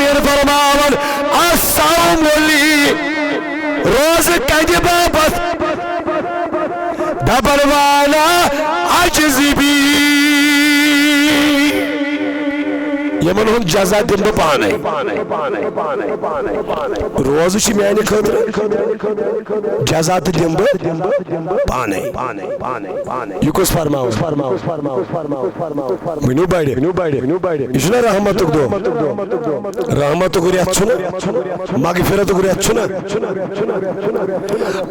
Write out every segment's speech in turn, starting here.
العالمین فرماون الصوم لی روز کدی بابت دبر والا عجزی بی یمن ہن جزا دم پانے روز چھ میانہ خاطر جزا دم پانے یہ کس فرماو ونو بڑے یہ چھنا رحمتک دو رحمتک ریت چھنا مغفرتک ریت چھنا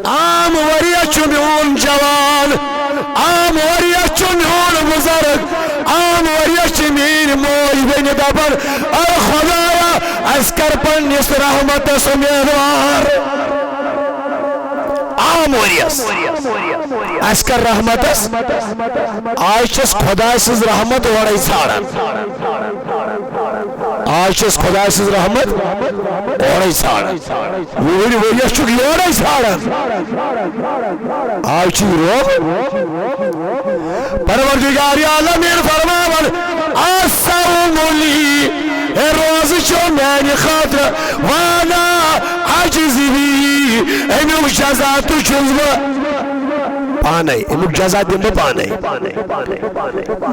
عام وریت چھ میون جوان عام وریت چھ میون بزرگ عام وریت چھ میری موج بین دبر اے خدایا اس کر پنس رحمت سمیدوار عام وریس اس کر رحمتس آج چھس خدا سز رحمت وڑائی ژھانڈان آج چھس خدا سز رحمت وڑائی ژھانڈان وری وریس چھک یوڑائی ژھانڈان آج چھ روز پروردگار عالمین فرماون الصوم لی روز چھ میانہ خاطر وانا عجزی بی امیک جزا تو چھس بہ پانے امیک جزا دم پانے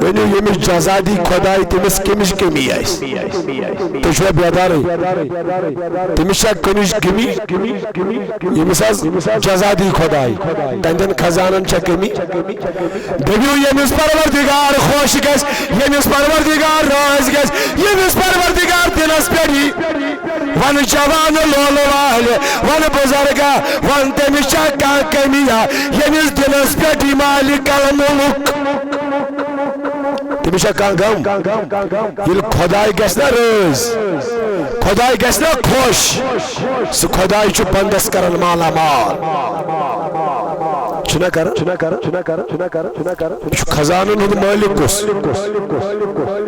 ونو یمس جزا دی خدای تمس کمش کمی آس تہ بیدار تمس کمش کمی یمس جزا دی خدای تہندین خزانن چھ کمی دبیو یمس پروردگار خوش گژھِ یمس پروردگار راض گژھِ یمس پروردگار دلس پیٹھی ون جوان لول والے ون بزرگا ون تمس چھ کانٛہہ کمیا یمس دلس پیٹھی مالک الملک تمس چھ کانٛہہ غم ییٚلہِ خداے گژھِ نا رٲض خداے گژھِ نا خوش سُہ خداے چھُ بندس کران مالا مال چھنا کران خزانن ہند مالک کس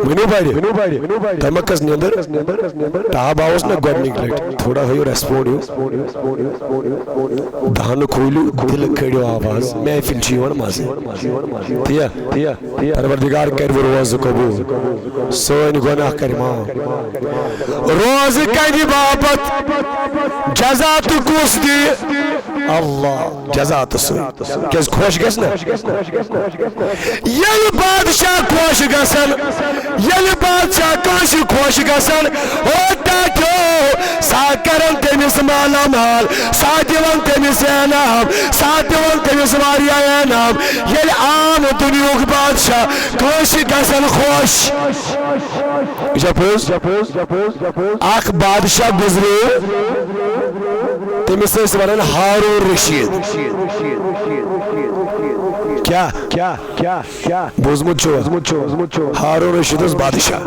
ونو بڑے تمہ کس نیندر ٹاب آوس نا گۄڈنِک لٹہِ تھوڑا ہیو ریسپونڈ دہن کھولیو دل کھڑیو آواز محفل چھ یوان مزٕ تیا پروردگار کر روز قبول سٲنۍ گۄناہ کر معاف روز کدِ باپت جزا تو کس دی اللہ جزا تو سۭتۍ کیاز خوش گژھِ نا ییٚلہِ بادشاہ خوش گژھن ییٚلہِ بادشاہ کٲنٛسہِ خوش گژھن او تاکیو سا کرن تٔمِس مالا مال سا دِوان تٔمِس انعام سا دِوان تٔمِس واریاہ انعام ییٚلہِ عام دُنیہُک بادشاہ کٲنٛسہِ گژھن خوش یہِ چھا پوٚز اکھ بادشاہ گُزریو تٔمِس ٲسۍ ونان ہارون رشید کیا بوزمت چھو ہارون رشید اس بادشاہ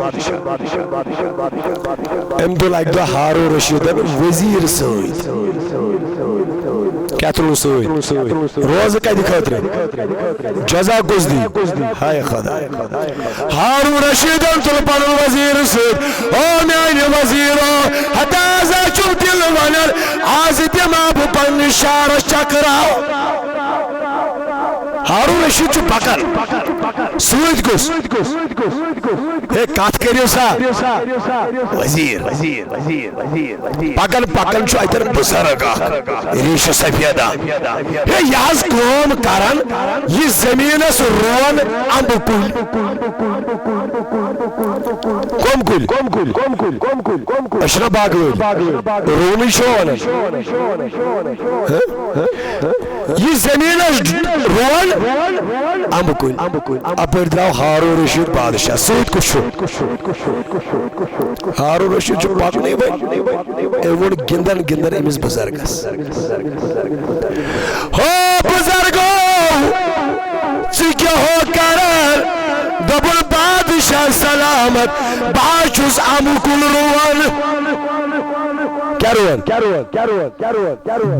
ام دل اک دہ ہارون رشید وزیر سۭتۍ کیا تُلُن سۭتۍ روز کتہِ خٲطرٕ جزا کُس دی ہاے خدا ہارون رشیدن تُل پنُن وزیر سۭتۍ او میانہِ وزیرو ہتازا چھُم دل ونان آز دِمہا بہٕ پننِس شہرس چکراو ہارون رشید چھُ پکان سۭتۍ کُس ہے کتھ کٔرِو سا وزیر پکان چھُ اتٮ۪ن بزرگ اکھ ریٖشہِ سفید ہے یہِ حظ کٲم کران یہِ زٔمیٖنس رُوان امبہٕ کُلۍ کم کُلۍ أسۍ چھِنا باغہٕ وٲلۍ رُونٕے چھُوا ونان یہِ زٔمیٖنس رُوان امبہٕ کُلۍ اپٲرۍ درٛاو ہارون رشید بادشاہ سۭتۍ کُس چھُ ہارون رشید چھُ پکنٕے وۄنۍ أمۍ ووٚن گِنٛدن أمِس بُزرگس ہو بُزرگو ژٕ کیٛاہ ہو کران دوٚپُن بادشاہ سلامت بہٕ حظ چھُس امبہٕ کُل رُوان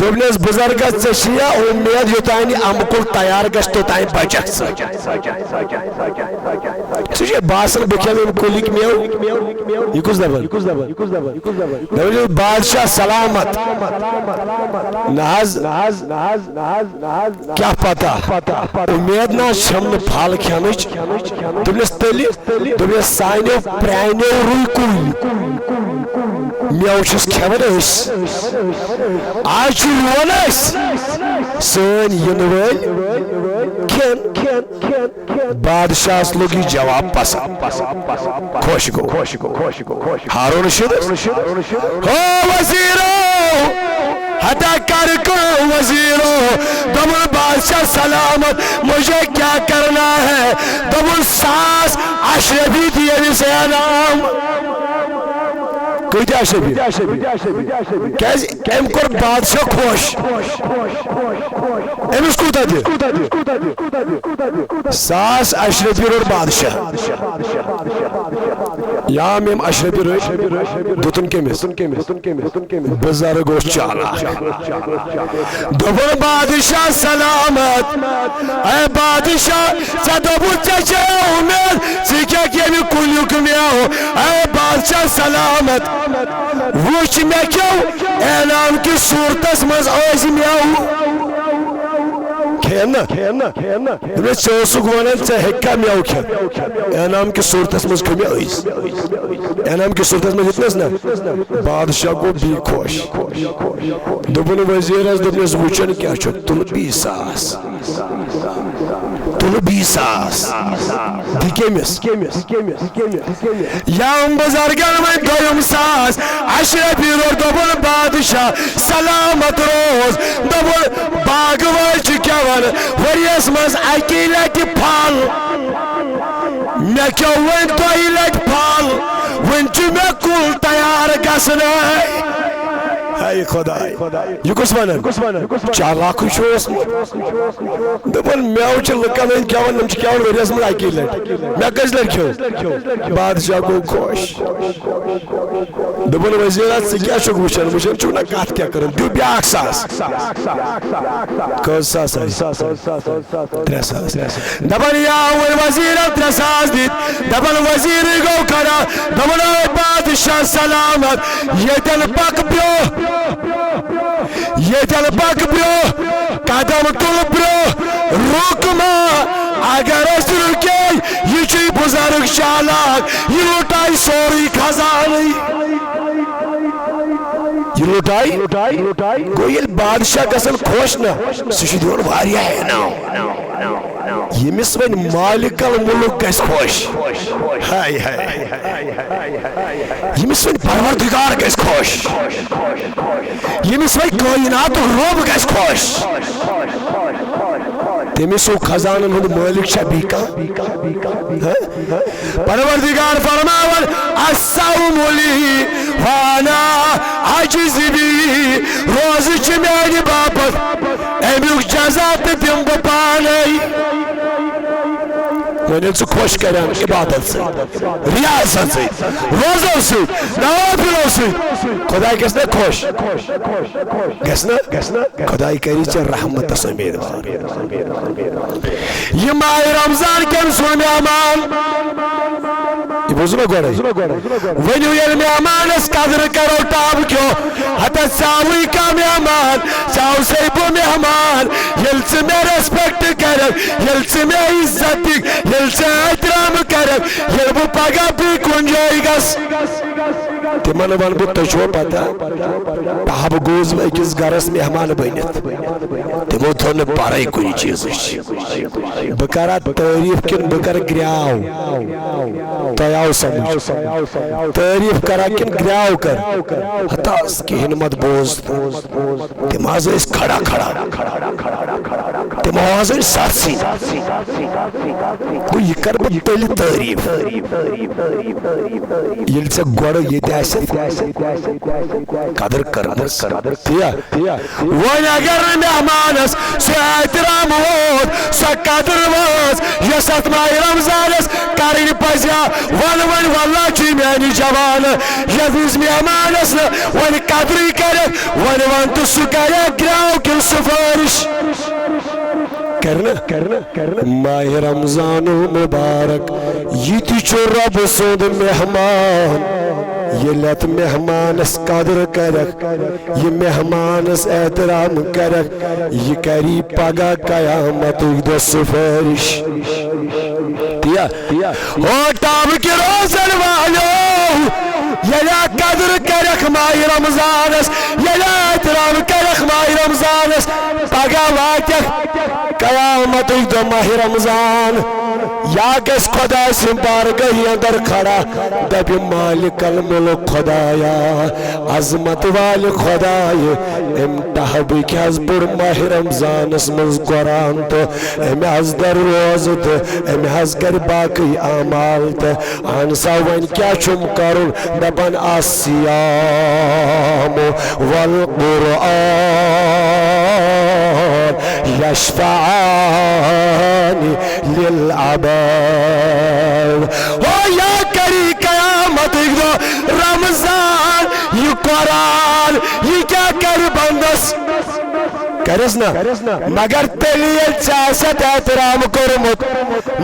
دوٚپنس بُزرگس ژےٚ چھیا اُمید یوٚتانۍ یہِ امبہٕ کُل تیار گژھِ توٚتانۍ بچکھ ژٕ ژےٚ چھُے باسان بہٕ کھٮ۪مہٕ اَمہِ کُلِکۍ مٮ۪وٕ یہِ کُس دپان بادشاہ سلامت نہ حظ کیٛاہ پتہ اُمید نہ حظ چھم نہٕ پھل کھٮ۪نٕچ دوٚپنس تیٚلہِ دوٚپنس سانیو پرٛانیو رُوۍ کُلۍ میوچس کھیون آج رون سن ین ول کھین بادشاہ لوگ یہ جواب پسند خوش گو ہارون رشید ہو وزیرو ہتا کر کو وزیرو دمن بادشاہ سلامت مجھے کیا کرنا ہے دمن ساس اشرفی دیے سے نام کیت اشرفی کیاز ام کور بادشاہ خوش امس کوتا دی ساس اشرفی روڑ بادشاہ یا میم اشرفی روڑ دتن کمس بزرگ گوش چالا دبن بادشاہ سلامت اے بادشاہ ژے دوپُتھ ژےٚ چھے اُمید ژٕ کیٛاہ ییٚمہِ کُلیُک مٮ۪وٕ اے بادشاہ سلامت وٕچھ مےٚ کھیوٚو اعلان کِس صوٗرتس منٛز ٲسۍ مٮ۪وٕ کھینا دس ژٕ ونان ژٕ ہیٚکھا مٮ۪وٕ کھٮ۪تھ انعام کِس صوٗرتس منٛز کھیوٚو مےٚ أسۍ انعام کِس صوٗرتس منٛز ہیٚتنس نا بادشاہ گوٚو بیٚیہِ خۄش دوٚپُن وزیٖرس دوٚپنس وٕچھن کیٛاہ چھُ تُل 20,000 تُل 20,000 دِ کٔمِس یم بزرگن وۄنۍ دوٚیُم ساس اشرفی روٚٹ دوٚپُن بادشاہ سلامت روز دوٚپُن باغہٕ وٲلۍ چھِ کیٛاہ ونان ؤریس منٛز اکی لٹہِ پھل مےٚ کھیوٚو وۄنۍ 2 لٹہِ پھل وۄنۍ چھُ مےٚ کُل تیار گژھنَے ہاے خۄداے یہِ کُس ونان چالاکھٕے چھُ اوسمُت دوٚپُن مٮ۪وٕ چھِ لُکن ہٕنٛدۍ کھٮ۪وان یِم چھِ کھٮ۪وان ؤریس منٛز اکی لٹہِ مےٚ کٔژِ لٹہِ کھیوٚو بادشاہ گوٚو خۄش دوٚپُن وزیٖرا ژٕ کیٛاہ چھُکھ وٕچھان چھُکھ نا کتھ کیٛاہ کران دِیِو بیٛاکھ ساس کٔژ ساس آیہِ 3,000 دپان یا وۄنۍ وزیٖرن 3,000 دِتۍ دپان وزیٖرٕے گوٚو کھڑا دپان اے بادشاہ سلامت ییٚتٮ۪ن پکھ برٛونٛہہ قدم تُل برٛونٛہہ رُک ما اگر أسۍ رُکے یہِ چھُے بُزرگ چالاک یہِ لُٹایہِ سورُے خزانٕے یہ لُٹائی گوٚو ییٚلہِ بادشاہ گژھان خۄش نا سُہ چھُ دِوان واریاہ انعام ییٚمِس وۄنۍ مالک المُلک گژھِ خۄش ہاے ہاے ییٚمِس وۄنۍ پروردگار گژھِ خۄش ییٚمِس وۄنۍ کٲیناتُک رۄب گژھِ خۄش تٔمِس ہیوٗ خزانن ہُنٛد مٲلِک چھا بیٚیہِ کانٛہہ پروردگار فرماوان الصوم لی وانا عجزی بی روزٕ چھِ میانہِ باپتھ امیُک جزا تہِ دِمہٕ بہٕ پانے وۄنۍ ژٕ خۄش کران عبادت سۭتۍ ریاضت سۭتۍ روزو سۭتۍ نوافلو سۭتۍ خۄداے گژھِ نا خۄش گژھِ نا خۄداے کری ژےٚ رحمتس امیٖدوار یہِ ماہِ رمضان کٮ۪ن سُنٛد مہمان یہ بوزو میں گوڑا ونیو یل مہمانس قدر کرو ٹاب کیوں حتی چاوی کا مہمان چاو سے بو مہمان یل سے میں ریسپیکٹ کرب یل سے میں عزت یل سے احترام کرب یل بو پگا بھی کنجوئی گس تمن ون بو تجھو پتا ٹاب گوز میں کس گرس مہمان بنیت تمو تھون پارائی کنی چیز بکارا تعریف کن بکر گریاو تیاو سمجھ تعریف کرا کن گریاو کر حتی اس کی ہنمت بوز تماز اس کھڑا تماز اس ساتھ کو یہ کر بتلی تعریف یل سے گوڑا یہ دیسے قدر کر تیا وان اگر مہمانس سو احترام ہوت سو قدر واز یس اتمائی رمضانس کرنی پزیا ون واللہ چی میانی جوان یدیز مہمانس ون قدری کرے ون تو سو کرے گراو کن سفارش کرنا ماہ رمضان مبارک یہ تیچو رب سود مہمان یہ لت مہمانس قدر کرک یہ مہمانس احترام کرک یہ کری پگا قیامت دو سفارش تیا او ٹاب کی روزن والو یلا قدر کرک ماہ رمضانس یلا احترام کرک ماہ رمضانس پگہ واتک قیامت دو ماہ رمضان یا گس خدا سن بارگاہ اندر کھڑا دبی مالک الملک خدایا عظمت وال خدای امتحب کیاز بر ماہ رمضانس مز قرآن تو ام از در روز تو ام از گر باقی اعمال تو انسا ون کیا چم کرن دبن الصیام والقرآن یشفعان للعباد او یا کری قیامت دو رمضان یہ قرآن یہ کیا کر بندس کرس نا مگر تلیل چاست احترام کرمت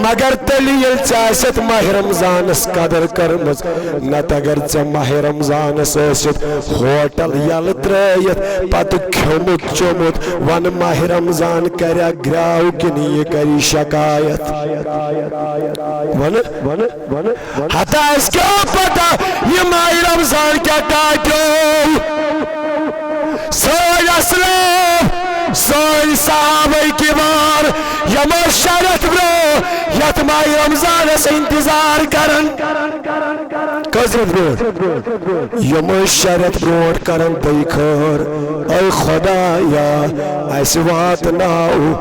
مگر تلیل چاست ماہ رمضانس قدر کرمت نت اگر چا ماہ رمضانس اسد ہوٹل یل ترائیت پت کھومت چومت ون ماہ رمضان کریا گراو کنی یہ کری شکایت ون حتی اس کیوں پتا یہ ماہ رمضان کیا کاٹو سوئی اسلام سوئی صحابہ کبار یمو شرط برو یت ماہ رمضان اس انتظار کرن کسرت برو یمو شرط برو کرن دیکھر اے خدایا ایس وات ناو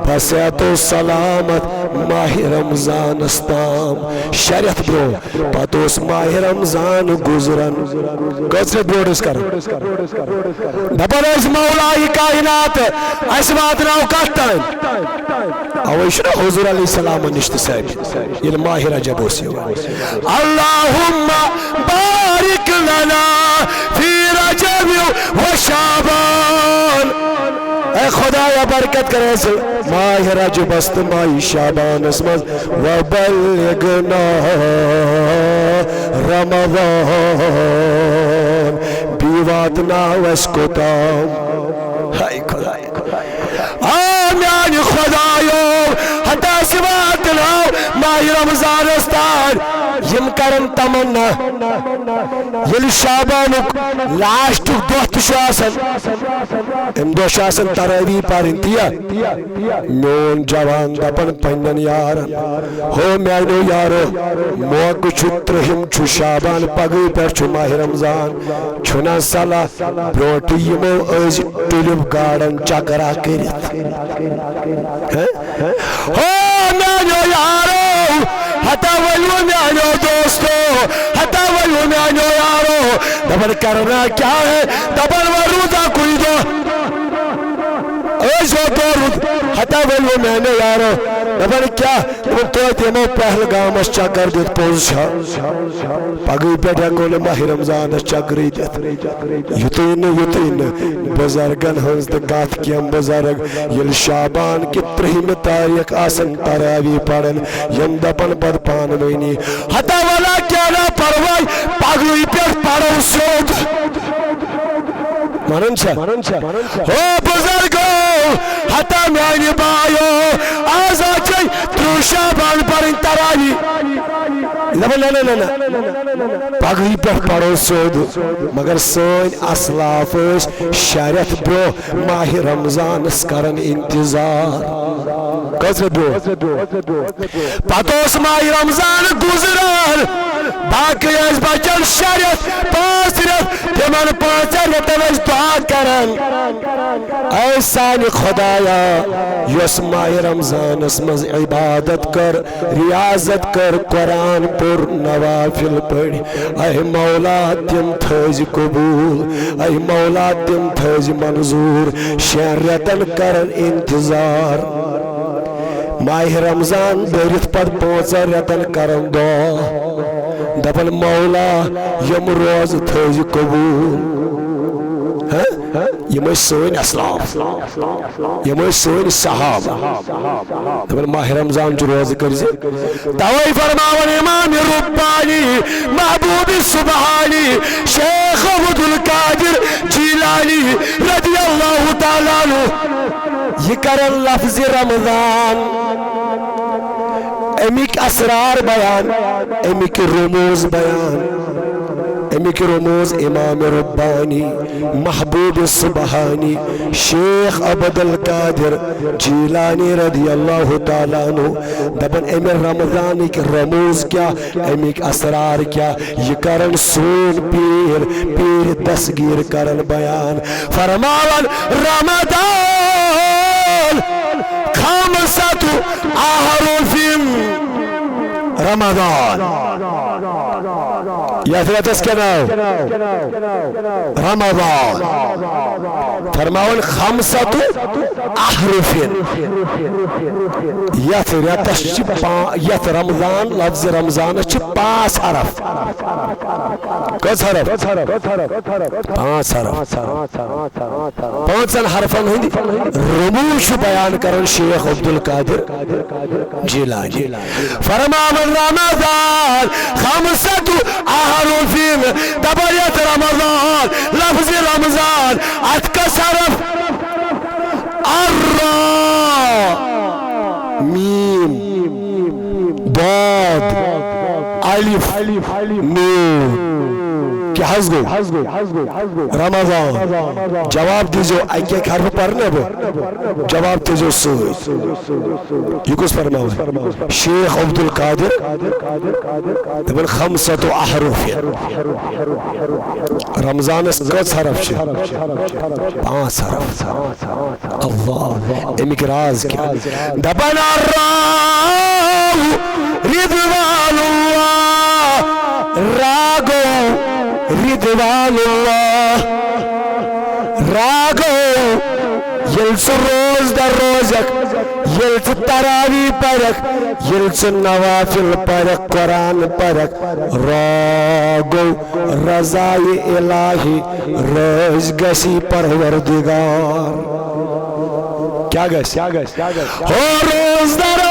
بسیت و سلامت ماہ رمضان استام شرط برو پتوس ماہ رمضان گزرن کسرت برو اس کرن دبر اس مولائی کائنات اس وات ناو کتن اوشنا حضور علیہ السلام نشت صاحب یہ ماہ رجب ہوسی اللہم بارک لنا فی رجب و شعبان اے خدایا برکت کرے سے ماہ رجب است ماہ شعبان اسمز و بلغنا رمضان بیوات ناو اس کتام ہائی خدایا آمیان خدایو حتی سوات ناو ماہ رمضان استان یم کرن تمنا یل شعبانک لاشت دوت شاسن ام دو شاسن تراوی پارن تیا میون جوان دپن پنن یارن ہو میانو یارو موک چھترہم چھو شعبان پگی پر چھو ماہ رمضان چھنا سلا بروٹی یمو از ٹلب گارڈن چکرا کرت ہو میانو یارو حتی ولو میانو دوستو حتی ولو میانو یارو دبر کرنا کیا ہے دبر ورودا کوئی دو ایسو دورد حتی ولو میانو یارو دبر کیا دبر تو تیمو پہلگام اس چکر دیت پوز شا پاگوی پیٹھا کول ماہ رمضان اس چکری دیت یتین بزرگن ہنز دکات کیم بزرگ یل شعبان کی ترہیم تاریخ آسن تراوی پڑن یم دپن پد پان مینی حتی والا کیا نا پروائی پاگوی پیٹ پڑو سود مننچا ہو بزرگو حتی میانی بایو آزا چاہی ترو شعبان پر تراوی پاگوی پیٹ پڑو سود مگر سوین اسلاف شریعت برو ماہ رمضان اسکرن انتظار کسر برو پتوس ماہ رمضان گزران باقی از بچن شریعت پاس رت تمن پانچر رتنش دعا کرن اے سانی خدایا یس ماہ رمضان اسمز عبادت کر ریاضت کر قرآن پر نوافل پڑھ اے مولا تم تھز قبول اے مولا تم تھز منظور شریعتن کرن انتظار ماہ رمضان دورت پت پانچر رتن کرن دعا دپن مولا یم روز تھز قبول یم سوین اسلام یم سوین صحابہ دپن ماہ رمضان جو روز کرزی توائی فرماون امام ربانی محبوب سبحانی شیخ عبد القادر جیلانی رضی اللہ تعالیٰ عنہ یہ کرن لفظ رمضان امیک اسرار بیان امیک رموز بیان امک رموز امام ربانی محبوب سبحانی شیخ عبد القادر جیلانی رضی اللہ تعالیٰ عنہ دبن امر رمضان کی رموز کیا امک اسرار کیا یہ کرن سون پیر دستگیر کرن بیان فرماون رمضان خمسة أحرف رمضان يا ثلاثة سكناو رمضان فرماون 5 أحرف يث رمضان لفظ رمضان 5 حرف كم حرف 5 حرف 5 حرفان هندي رموش بيان کرن شیخ عبد القادر جیلانی فرماون رمضان 5 أحرف دبريت رمضان لفظ رمضان اتكسرف الراء ميم ضاد الف نون کیا حضو رمضان جواب دیجو ایک ایک حرف پڑھنے بو جواب دیجو سوئی یہ کس فرماؤ شیخ عبد القادر تبن 5 أحرف رمضان اس کس حرف چھے 5 حرف اللہ امک راز کیا دبن الراو رضوان اللہ راگو رضوان اللہ راگو یلچ روز در روزک یلچ تراوی پرک یلچ نوافل پرک قرآن پرک راگو رضای الہی روز گسی پروردگار کیا گس ہو روز در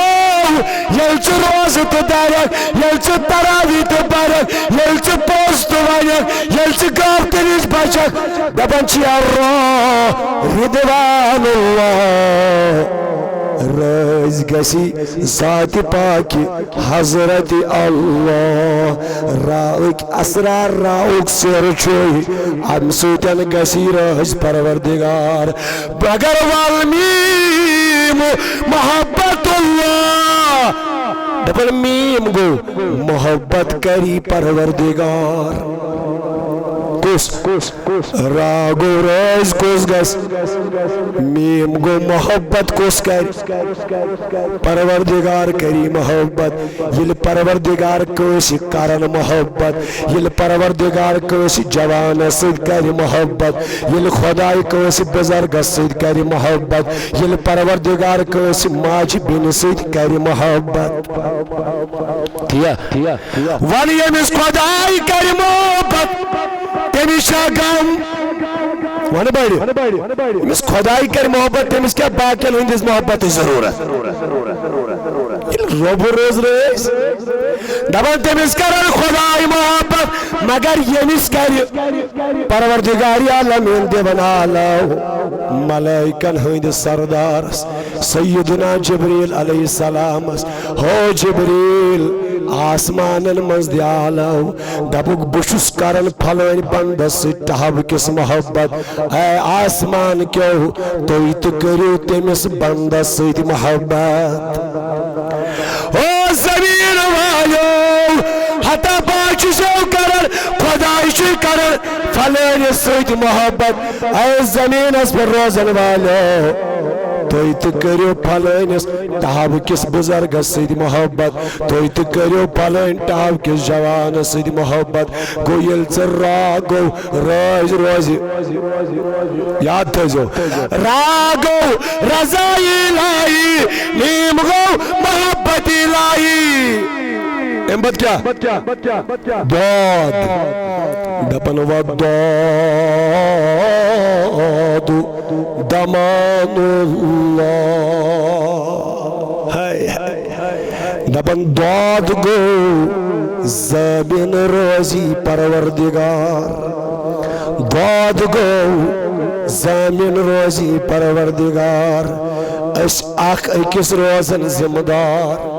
یلچ روز تو دارک یلچ تراوی تو پرک یلچ پوست ونک یلچ گافتنیش بچک دبن چی الراء رضوان اللہ رز گسی ذات پاکی حضرت اللہ راوک اسرار راوک سر چوئی ام سوتن گسی رز پروردگار بگر والمیم محبت اللہ دبن میم گو محبت کری پروردگار راگو روز کس گس میم گو محبت کس کر پروردگار کری محبت یل پروردگار کسی کرن محبت یل پروردگار کسی جوان سید کری محبت یل خدای کسی بزرگ سید کری محبت یل پروردگار کسی ماجی بین سید کری محبت ولی امس خدای کری محبت تمیشا گم وانا بایدی امس خدای کر محبت تمیس کیا باقیل ہندیز محبت ضرورت رب روز ریس دبان تمیس کرن خدای محبت مگر یمیس کری پروردگاری عالمین دیون آلاو ملائکن ہند سردار سیدنا جبریل علیہ السلام ہو جبریل آسمان مزد آلاو دبک بشس کرن پھلوین بندس تحب کس محبت اے آسمان کیوں توی تو کریو تیمس بندس سید محبت او زمین والو حتی باچی شو کرن خدایشی کرن پھلوین سید محبت اے زمین اس پر روزن والو توی تو کریو پھلینس تحب کس بزرگ سید محبت توی تو کریو پھلین تحب کس جوان سید محبت گو یلچ راگو روزی یاد تھو راگو رضائی الہی نیم گو محبت الہی امبت کیا داد دپن و داد دمان اللہ دپن داد گو زمین روزی پروردگار داد گو زمین روزی پروردگار اس اخ اکس روزن ذمہ دار